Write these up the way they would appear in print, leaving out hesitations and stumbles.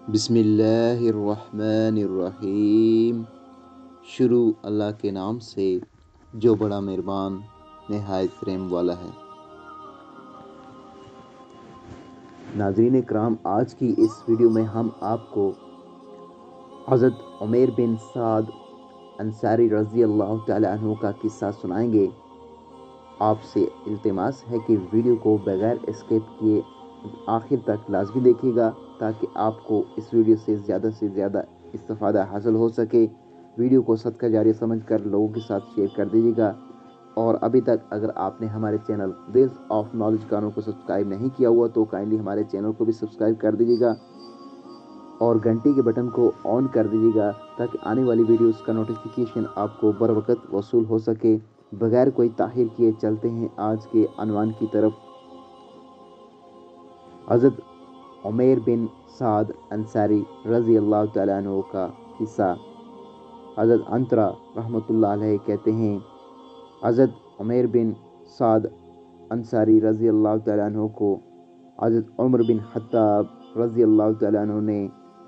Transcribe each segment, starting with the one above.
بسم اللہ الرحمن الرحیم۔ شروع اللہ کے نام سے جو بڑا مہربان نہایت رحم والا ہے۔ ناظرین کرام، آج کی اس ویڈیو میں ہم آپ کو حضرت عمیر بن سعد انصاری رضی اللہ تعالی عنہ کا قصہ سنائیں گے۔ آپ سے التماس ہے کہ ویڈیو کو بغیر اسکپ کیے آخر تک لازمی دیکھیے گا تاکہ آپ کو اس ویڈیو سے زیادہ استفادہ حاصل ہو سکے۔ ویڈیو کو صدقہ جاریہ سمجھ کر لوگوں کے ساتھ شیئر کر دیجیے گا، اور ابھی تک اگر آپ نے ہمارے چینل ویلز آف نالج کانوں کو سبسکرائب نہیں کیا ہوا تو کائنڈلی ہمارے چینل کو بھی سبسکرائب کر دیجیے گا اور گھنٹی کے بٹن کو آن کر دیجیے گا تاکہ آنے والی ویڈیوز کا نوٹیفیکیشن آپ کو بر وقت وصول ہو سکے۔ بغیر کوئی تاخیر کیے چلتے ہیں آج کے عنوان کی طرف۔ حضرت عمیر بن سعد انصاری رضی اللہ تعالیٰ عنہ کا قصہ۔ حضرت عنترہ رحمۃ اللہ علیہ کہتے ہیں، حضرت عمیر بن سعد انصاری رضی اللہ تعالیٰ عنہ کو حضرت عمر بن خطاب رضی اللہ تعالیٰ عنہ نے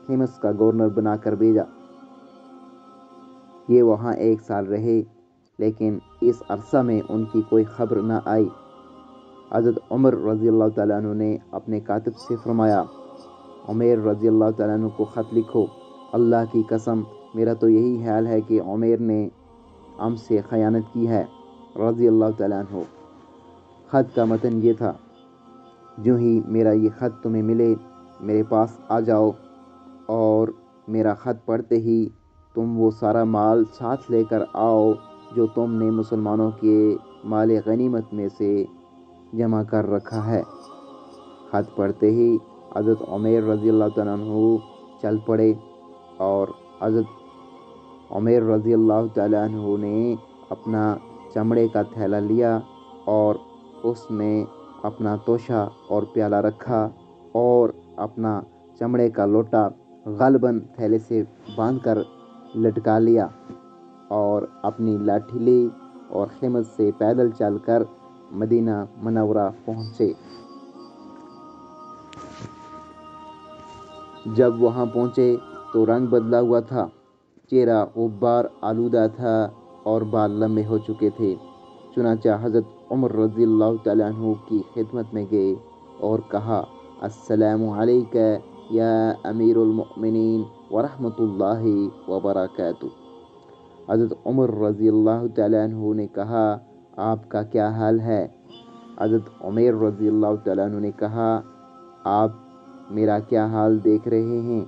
حمص کا گورنر بنا کر بھیجا۔ یہ وہاں 1 سال رہے، لیکن اس عرصہ میں ان کی کوئی خبر نہ آئی۔ حضرت عمر رضی اللہ تعالیٰ عنہ نے اپنے کاتب سے فرمایا، عمیر رضی اللہ تعالیٰ عنہ کو خط لکھو۔ اللہ کی قسم میرا تو یہی خیال ہے کہ عمیر نے ہم سے خیانت کی ہے رضی اللہ تعالیٰ عنہ۔ خط کا متن یہ تھا، جو ہی میرا یہ خط تمہیں ملے میرے پاس آ جاؤ، اور میرا خط پڑھتے ہی تم وہ سارا مال ساتھ لے کر آؤ جو تم نے مسلمانوں کے مال غنیمت میں سے جمع کر رکھا ہے۔ خط پڑھتے ہی حضرت عمیر رضی اللہ تعالیٰ عنہ چل پڑے، اور حضرت عمیر رضی اللہ تعالیٰ عنہ نے اپنا چمڑے کا تھیلا لیا اور اس میں اپنا توشہ اور پیالہ رکھا، اور اپنا چمڑے کا لوٹا غالباً تھیلے سے باندھ کر لٹکا لیا، اور اپنی لاٹھی لی اور حمص سے پیدل چل کر مدینہ منورہ پہنچے۔ جب وہاں پہنچے تو رنگ بدلا ہوا تھا، چہرہ غبار آلودہ تھا اور بال لمبے ہو چکے تھے۔ چنانچہ حضرت عمر رضی اللہ تعالیٰ عنہ کی خدمت میں گئے اور کہا، السلام علیک یا امیر المؤمنین ورحمۃ اللہ وبرکاتہ۔ حضرت عمر رضی اللہ تعالیٰ عنہ نے کہا، آپ کا کیا حال ہے؟ حضرت عمیر رضی اللہ تعالیٰ عنہ نے کہا، آپ میرا کیا حال دیکھ رہے ہیں؟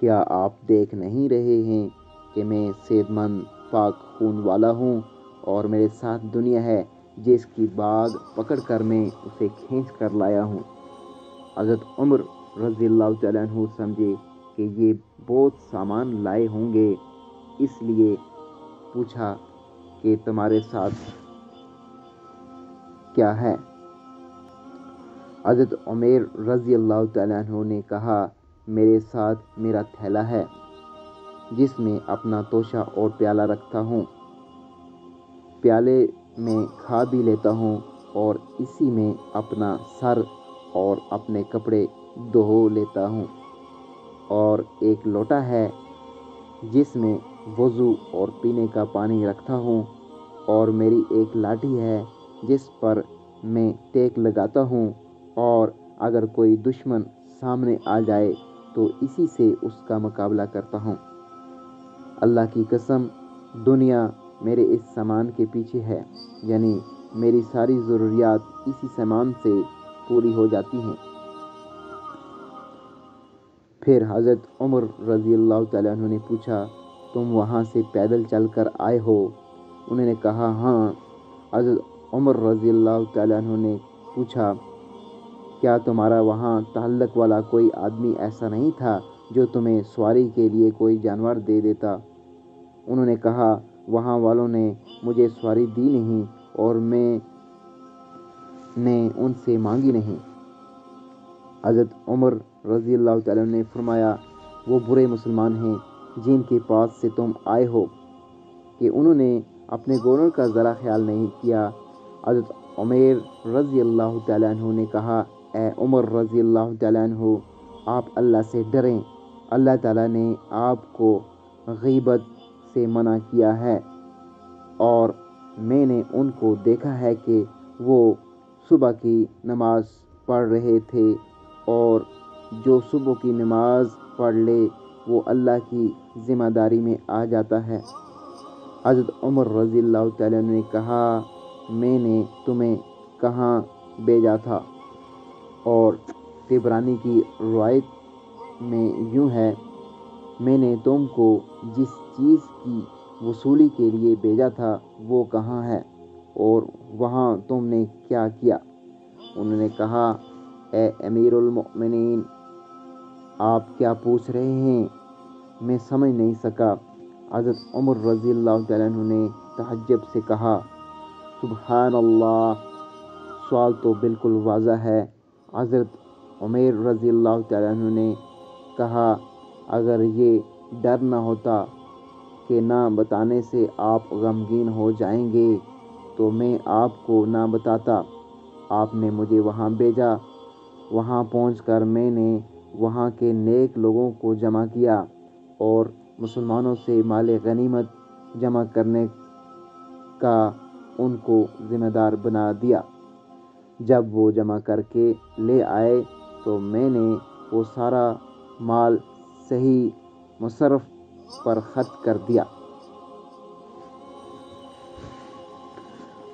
کیا آپ دیکھ نہیں رہے ہیں کہ میں صحت مند پاک خون والا ہوں، اور میرے ساتھ دنیا ہے جس کی باغ پکڑ کر میں اسے کھینچ کر لایا ہوں۔ حضرت عمر رضی اللہ تعالیٰ عنہ سمجھے کہ یہ بہت سامان لائے ہوں گے، اس لیے پوچھا کہ تمہارے ساتھ کیا ہے؟ حضرت عمیر رضی اللہ تعالیٰ عنہ نے کہا، میرے ساتھ میرا تھیلا ہے جس میں اپنا توشہ اور پیالہ رکھتا ہوں، پیالے میں کھا بھی لیتا ہوں، اور اسی میں اپنا سر اور اپنے کپڑے دھو لیتا ہوں، اور ایک لوٹا ہے جس میں وضو اور پینے کا پانی رکھتا ہوں، اور میری ایک لاٹھی ہے جس پر میں ٹیک لگاتا ہوں، اور اگر کوئی دشمن سامنے آ جائے تو اسی سے اس کا مقابلہ کرتا ہوں۔ اللہ کی قسم دنیا میرے اس سامان کے پیچھے ہے، یعنی میری ساری ضروریات اسی سامان سے پوری ہو جاتی ہیں۔ پھر حضرت عمر رضی اللہ تعالیٰ عنہ نے پوچھا، تم وہاں سے پیدل چل کر آئے ہو؟ انہوں نے کہا، ہاں۔ حضرت عمر رضی اللہ تعالیٰ عنہ نے پوچھا، کیا تمہارا وہاں تعلق والا کوئی آدمی ایسا نہیں تھا جو تمہیں سواری کے لیے کوئی جانور دے دیتا؟ انہوں نے کہا، وہاں والوں نے مجھے سواری دی نہیں اور میں نے ان سے مانگی نہیں۔ حضرت عمر رضی اللہ تعالیٰ عنہ نے فرمایا، وہ برے مسلمان ہیں جن کے پاس سے تم آئے ہو کہ انہوں نے اپنے گورنر کا ذرا خیال نہیں کیا۔ حضرت عمیر رضی اللہ تعالیٰ عنہ نے کہا، اے عمر رضی اللہ تعالیٰ عنہ، آپ اللہ سے ڈریں اللہ تعالیٰ نے آپ کو غیبت سے منع کیا ہے، اور میں نے ان کو دیکھا ہے کہ وہ صبح کی نماز پڑھ رہے تھے، اور جو صبح کی نماز پڑھ لے وہ اللہ کی ذمہ داری میں آ جاتا ہے۔ حضرت عمر رضی اللہ تعالیٰ عنہ نے کہا، میں نے تمہیں کہاں بھیجا تھا؟ اور طبرانی کی روایت میں یوں ہے، میں نے تم کو جس چیز کی وصولی کے لیے بھیجا تھا وہ کہاں ہے، اور وہاں تم نے کیا کیا؟ انہوں نے کہا، اے امیر المؤمنین، آپ کیا پوچھ رہے ہیں؟ میں سمجھ نہیں سکا۔ حضرت عمر رضی اللہ تعالیٰ عنہ نے تعجب سے کہا، سبحان اللہ، سوال تو بالکل واضح ہے۔ حضرت عمر رضی اللہ تعالیٰ عنہ نے کہا، اگر یہ ڈر نہ ہوتا کہ نہ بتانے سے آپ غمگین ہو جائیں گے تو میں آپ کو نہ بتاتا۔ آپ نے مجھے وہاں بھیجا۔ وہاں پہنچ کر میں نے وہاں کے نیک لوگوں کو جمع کیا اور مسلمانوں سے مال غنیمت جمع کرنے کا ان کو ذمہ دار بنا دیا۔ جب وہ جمع کر کے لے آئے تو میں نے وہ سارا مال صحیح مصرف پر خرچ کر دیا۔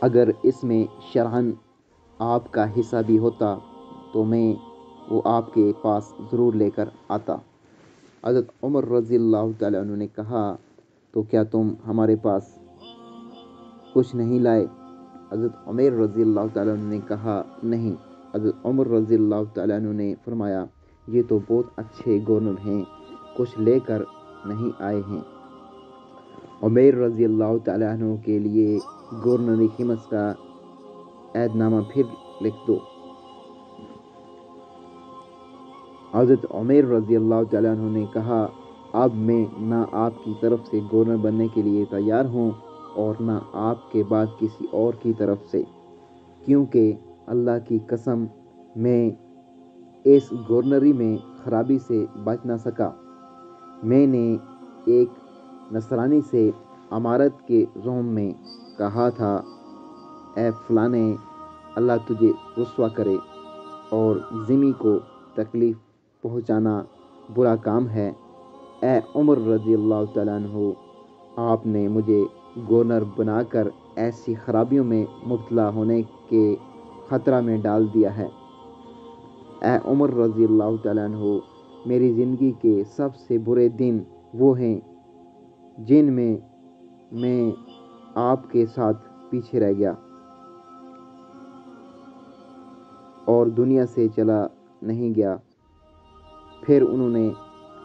اگر اس میں شرعاً آپ کا حصہ بھی ہوتا تو میں وہ آپ کے پاس ضرور لے کر آتا۔ حضرت عمر رضی اللہ تعالیٰ عنہ نے کہا، تو کیا تم ہمارے پاس کچھ نہیں لائے؟ حضرت عمر رضی اللہ تعالیٰ عنہ نے کہا، نہیں۔ حضرت عمر رضی اللہ تعالیٰ عنہ نے فرمایا، یہ تو بہت اچھے گورنر ہیں، کچھ لے کر نہیں آئے ہیں۔ عمر رضی اللہ تعالیٰ عنہ کے لیے گورنری حمص کا عہد نامہ پھر لکھ دو۔ حضرت عمر رضی اللہ تعالیٰ عنہ نے کہا، اب میں نہ آپ کی طرف سے گورنر بننے کے لیے تیار ہوں اور نہ آپ کے بعد کسی اور کی طرف سے، کیونکہ اللہ کی قسم میں اس گورنری میں خرابی سے بچ نہ سکا۔ میں نے ایک نصرانی سے امارت کے زوم میں کہا تھا، اے فلانے، اللہ تجھے رسوا کرے، اور ذمی کو تکلیف پہنچانا برا کام ہے۔ اے عمر رضی اللہ تعالیٰ عنہ، آپ نے مجھے گورنر بنا کر ایسی خرابیوں میں مبتلا ہونے کے خطرہ میں ڈال دیا ہے۔ اے عمر رضی اللہ تعالیٰ عنہ، میری زندگی کے سب سے برے دن وہ ہیں جن میں آپ کے ساتھ پیچھے رہ گیا اور دنیا سے چلا نہیں گیا۔ پھر انہوں نے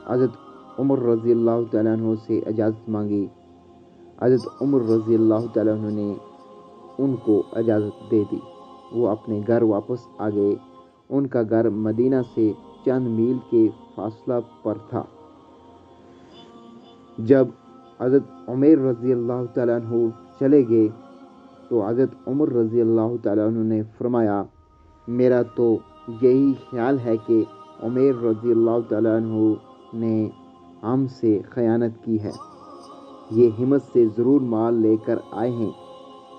حضرت عمر رضی اللہ تعالیٰ عنہ سے اجازت مانگی۔ حضرت عمر رضی اللہ تعالیٰ عنہ نے ان کو اجازت دے دی۔ وہ اپنے گھر واپس آ گئے۔ ان کا گھر مدینہ سے چند میل کے فاصلہ پر تھا۔ جب حضرت عمر رضی اللہ تعالیٰ عنہ چلے گئے تو حضرت عمر رضی اللہ تعالیٰ عنہ نے فرمایا، میرا تو یہی خیال ہے کہ عمر رضی اللہ تعالیٰ عنہ نے ہم سے خیانت کی ہے۔ یہ حمص سے ضرور مال لے کر آئے ہیں،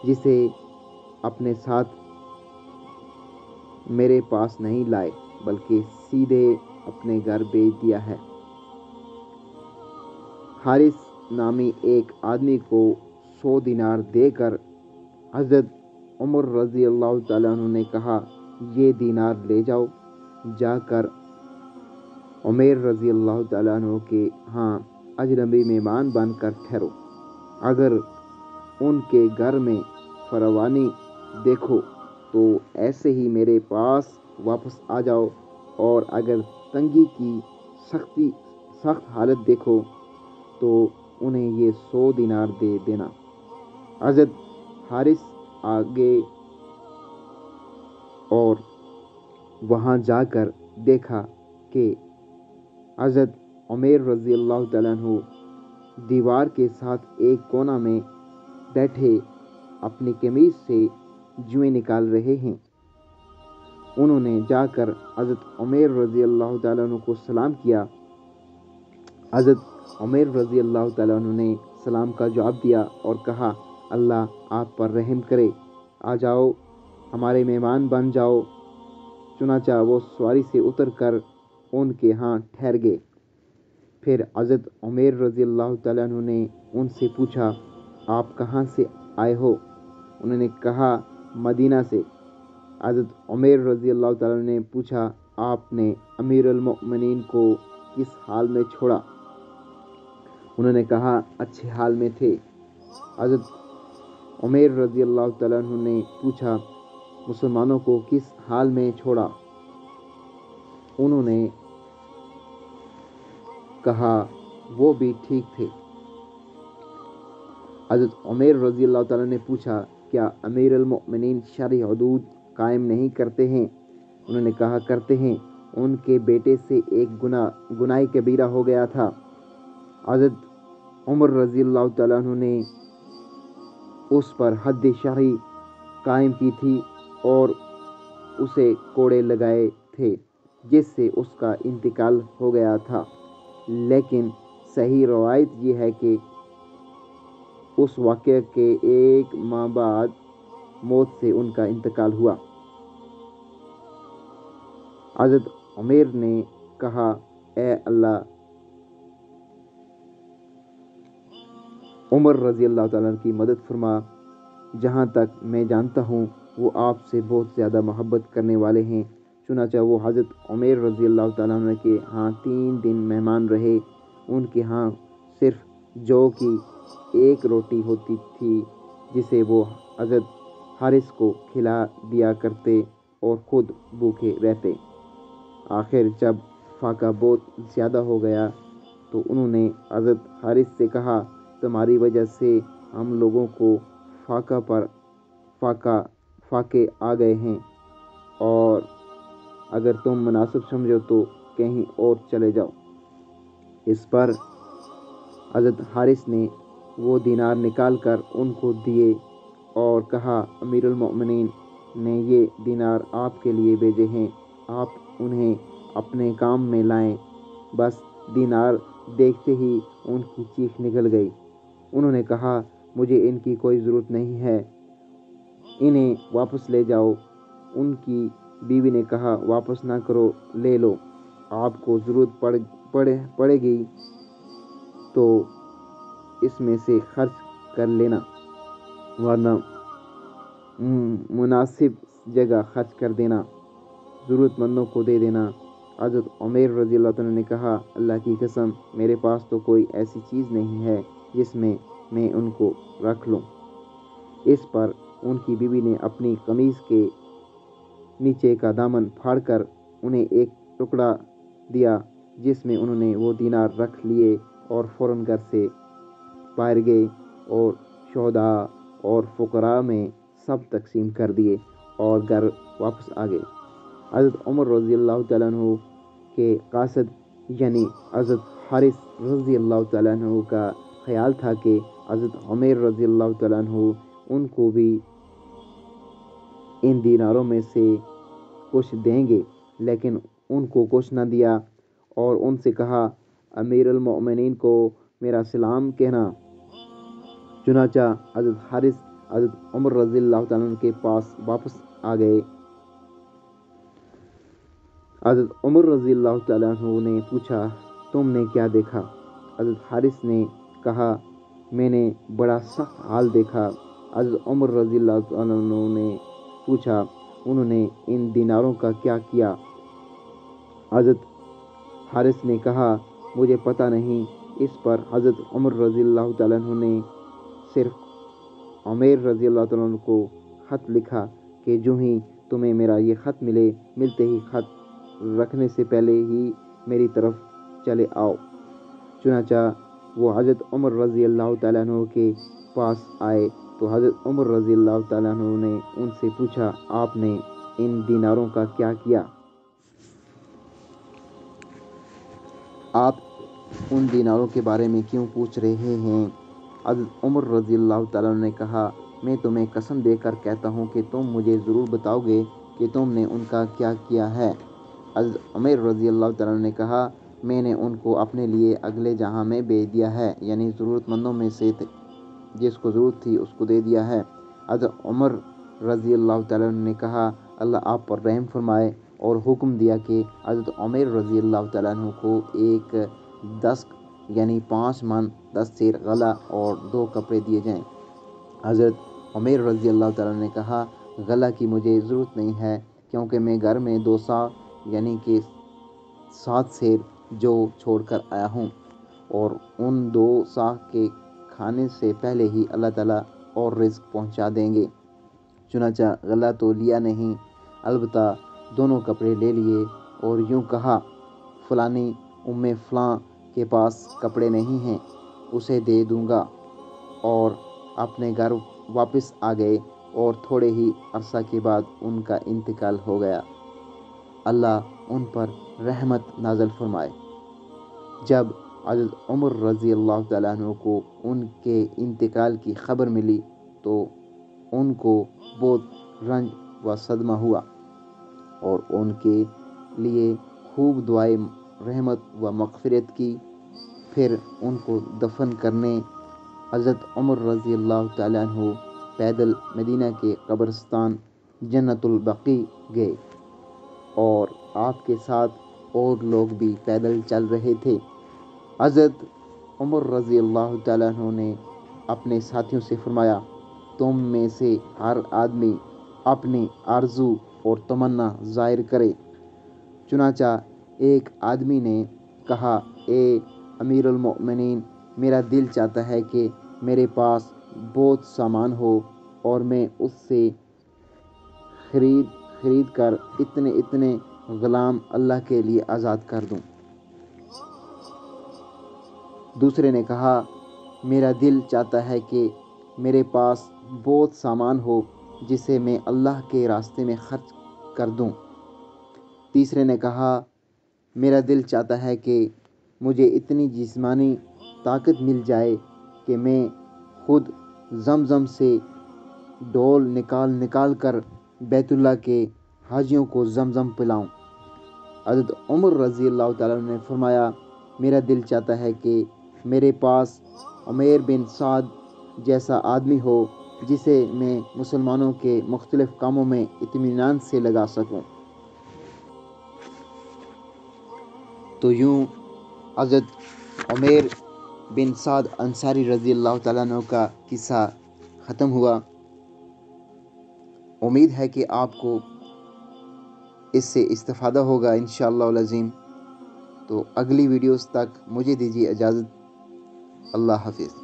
جسے اپنے ساتھ میرے پاس نہیں لائے بلکہ سیدھے اپنے گھر بھیج دیا ہے۔ حارث نامی ایک آدمی کو 100 دینار دے کر حضرت عمر رضی اللہ تعالیٰ عنہ نے کہا، یہ دینار لے جاؤ، جا کر عمر رضی اللہ تعالیٰ عنہ کے ہاں اجنبی مہمان بن کر ٹھہرو۔ اگر ان کے گھر میں فراوانی دیکھو تو ایسے ہی میرے پاس واپس آ جاؤ، اور اگر تنگی کی سخت حالت دیکھو تو انہیں یہ 100 دینار دے دینا۔ حضرت حارث آگے اور وہاں جا کر دیکھا کہ حضرت عمر رضی اللہ تعالیٰ عنہ دیوار کے ساتھ ایک کونا میں بیٹھے اپنی قمیض سے جوئیں نکال رہے ہیں۔ انہوں نے جا کر حضرت عمر رضی اللہ تعالیٰ عنہ کو سلام کیا حضرت عمیر رضی اللہ تعالیٰ عنہ نے سلام کا جواب دیا اور کہا اللہ آپ پر رحم کرے، آ جاؤ ہمارے مہمان بن جاؤ۔ چنانچہ وہ سواری سے اتر کر ان کے ہاں ٹھہر گئے۔ پھر حضرت عمیر رضی اللہ تعالیٰ عنہ نے ان سے پوچھا آپ کہاں سے آئے ہو؟ انہوں نے کہا مدینہ سے۔ حضرت عمیر رضی اللہ تعالیٰ عنہ نے پوچھا آپ نے امیر المؤمنین کو کس حال میں چھوڑا؟ انہوں نے کہا اچھے حال میں تھے۔ حضرت عمیر رضی اللہ تعالیٰ عنہ نے پوچھا مسلمانوں کو کس حال میں چھوڑا؟ انہوں نے کہا وہ بھی ٹھیک تھے۔ حضرت عمیر رضی اللہ تعالیٰ نے پوچھا کیا امیر المؤمنین شرعی حدود قائم نہیں کرتے ہیں؟ انہوں نے کہا کرتے ہیں، ان کے بیٹے سے ایک گناہ کبیرہ ہو گیا تھا۔ حضرت عمر رضی اللہ تعالیٰ عنہ نے اس پر حد شرعی قائم کی تھی اور اسے کوڑے لگائے تھے جس سے اس کا انتقال ہو گیا تھا، لیکن صحیح روایت یہ ہے کہ اس واقعے کے ایک ماہ بعد موت سے ان کا انتقال ہوا۔ حضرت عمیر نے کہا اے اللہ عمر رضی اللہ تعالیٰ کی مدد فرما، جہاں تک میں جانتا ہوں وہ آپ سے بہت زیادہ محبت کرنے والے ہیں۔ چنانچہ وہ حضرت عمیر رضی اللہ تعالیٰ عنہ کے ہاں 3 دن مہمان رہے۔ ان کے ہاں صرف جو کی ایک روٹی ہوتی تھی جسے وہ حضرت حارث کو کھلا دیا کرتے اور خود بھوکے رہتے۔ آخر جب فاقہ بہت زیادہ ہو گیا تو انہوں نے حضرت حارث سے کہا تمہاری وجہ سے ہم لوگوں کو فاقے آ گئے ہیں، اور اگر تم مناسب سمجھو تو کہیں اور چلے جاؤ۔ اس پر حضرت حارث نے وہ دینار نکال کر ان کو دیے اور کہا امیر المؤمنین نے یہ دینار آپ کے لیے بھیجے ہیں، آپ انہیں اپنے کام میں لائیں۔ بس دینار دیکھتے ہی ان کی چیخ نکل گئی۔ انہوں نے کہا مجھے ان کی کوئی ضرورت نہیں ہے، انہیں واپس لے جاؤ۔ ان کی بیوی نے کہا واپس نہ کرو، لے لو، آپ کو ضرورت پڑے گی تو اس میں سے خرچ کر لینا، ورنہ مناسب جگہ خرچ کر دینا، ضرورت مندوں کو دے دینا۔ حضرت عمیر رضی اللہ عنہ نے کہا اللہ کی قسم میرے پاس تو کوئی ایسی چیز نہیں ہے جس میں ان کو رکھ لوں۔ اس پر ان کی بیوی نے اپنی قمیض کے نیچے کا دامن پھاڑ کر انہیں ایک ٹکڑا دیا جس میں انہوں نے وہ دینار رکھ لیے اور فوراً گھر سے باہر گئے اور شہداء اور فقراء میں سب تقسیم کر دیے اور گھر واپس آ گئے۔ حضرت عمر رضی اللہ تعالیٰ عنہ کے قاصد یعنی حضرت حارث رضی اللہ تعالیٰ عنہ کا خیال تھا کہ حضرت عمیر رضی اللہ تعالیٰ عنہ ان کو بھی ان دیناروں میں سے کچھ دیں گے، لیکن ان کو کچھ نہ دیا اور ان سے کہا امیر المؤمنین کو میرا سلام کہنا۔ چنانچہ حضرت حارث حضرت عمر رضی اللہ تعالیٰ عنہ کے پاس واپس آ گئے۔ حضرت عمر رضی اللہ تعالیٰ عنہ نے پوچھا تم نے کیا دیکھا؟ حضرت حارث نے کہا میں نے بڑا سخت حال دیکھا۔ حضرت عمر رضی اللہ تعالیٰ عنہ نے پوچھا انہوں نے ان دیناروں کا کیا کیا؟ حضرت حارث نے کہا مجھے پتہ نہیں۔ اس پر حضرت عمر رضی اللہ تعالیٰ عنہ نے صرف عمیر رضی اللہ تعالیٰ عنہ کو خط لکھا کہ جو ہی تمہیں میرا یہ خط ملتے ہی خط رکھنے سے پہلے ہی میری طرف چلے آؤ۔ چنانچہ وہ حضرت عمر رضی اللہ تعالیٰ عنہ کے پاس آئے تو حضرت عمر رضی اللہ تعالیٰ عنہ نے ان سے پوچھا آپ نے ان دیناروں کا کیا کیا؟ آپ ان دیناروں کے بارے میں کیوں پوچھ رہے ہیں؟ حضرت عمر رضی اللہ تعالیٰ عنہ نے کہا میں تمہیں قسم دے کر کہتا ہوں کہ تم مجھے ضرور بتاؤ گے کہ تم نے ان کا کیا کیا ہے۔ حضرت عمیر رضی اللہ تعالیٰ عنہ نے کہا میں نے ان کو اپنے لیے اگلے جہاں میں بھیج دیا ہے، یعنی ضرورت مندوں میں سے جس کو ضرورت تھی اس کو دے دیا ہے۔ حضرت عمر رضی اللہ تعالیٰ عنہ نے کہا اللہ آپ پر رحم فرمائے، اور حکم دیا کہ حضرت عمر رضی اللہ تعالیٰ عنہ کو ایک 10 یعنی 5 من 10 سیر غلہ اور 2 کپڑے دیے جائیں۔ حضرت عمر رضی اللہ تعالیٰ عنہ نے کہا غلہ کی مجھے ضرورت نہیں ہے، کیونکہ میں گھر میں 2 سا یعنی کہ 7 سیر جو چھوڑ کر آیا ہوں، اور ان 2 سا کے کھانے سے پہلے ہی اللہ تعالیٰ اور رزق پہنچا دیں گے۔ چنانچہ غلہ تو لیا نہیں، البتہ دونوں کپڑے لے لیے اور یوں کہا فلانی ام فلاں کے پاس کپڑے نہیں ہیں، اسے دے دوں گا، اور اپنے گھر واپس آ گئے، اور تھوڑے ہی عرصہ کے بعد ان کا انتقال ہو گیا۔ اللہ ان پر رحمت نازل فرمائے۔ جب حضرت عمر رضی اللہ تعالیٰ عنہ کو ان کے انتقال کی خبر ملی تو ان کو بہت رنج و صدمہ ہوا، اور ان کے لیے خوب دعائیں رحمت و مغفرت کی۔ پھر ان کو دفن کرنے حضرت عمر رضی اللہ تعالیٰ عنہ پیدل مدینہ کے قبرستان جنت البقیع گئے، اور آپ کے ساتھ اور لوگ بھی پیدل چل رہے تھے۔ حضرت عمر رضی اللہ تعالیٰ عنہ نے اپنے ساتھیوں سے فرمایا تم میں سے ہر آدمی اپنی آرزو اور تمنا ظاہر کرے۔ چنانچہ ایک آدمی نے کہا اے امیر المؤمنین، میرا دل چاہتا ہے کہ میرے پاس بہت سامان ہو اور میں اس سے خرید کر اتنے غلام اللہ کے لیے آزاد کر دوں۔ دوسرے نے کہا میرا دل چاہتا ہے کہ میرے پاس بہت سامان ہو جسے میں اللہ کے راستے میں خرچ کر دوں۔ تیسرے نے کہا میرا دل چاہتا ہے کہ مجھے اتنی جسمانی طاقت مل جائے کہ میں خود زمزم سے ڈول نکال کر بیت اللہ کے حاجیوں کو زمزم پلاؤں۔ حضرت عمر رضی اللہ تعالیٰ عنہ نے فرمایا میرا دل چاہتا ہے کہ میرے پاس عمیر بن سعد جیسا آدمی ہو جسے میں مسلمانوں کے مختلف کاموں میں اطمینان سے لگا سکوں۔ تو یوں حضرت عمیر بن سعد انصاری رضی اللہ تعالیٰ عنہ کا قصہ ختم ہوا۔ امید ہے کہ آپ کو اس سے استفادہ ہوگا انشاءاللہ العظیم۔ تو اگلی ویڈیوز تک مجھے دیجیے اجازت۔ اللہ حافظ۔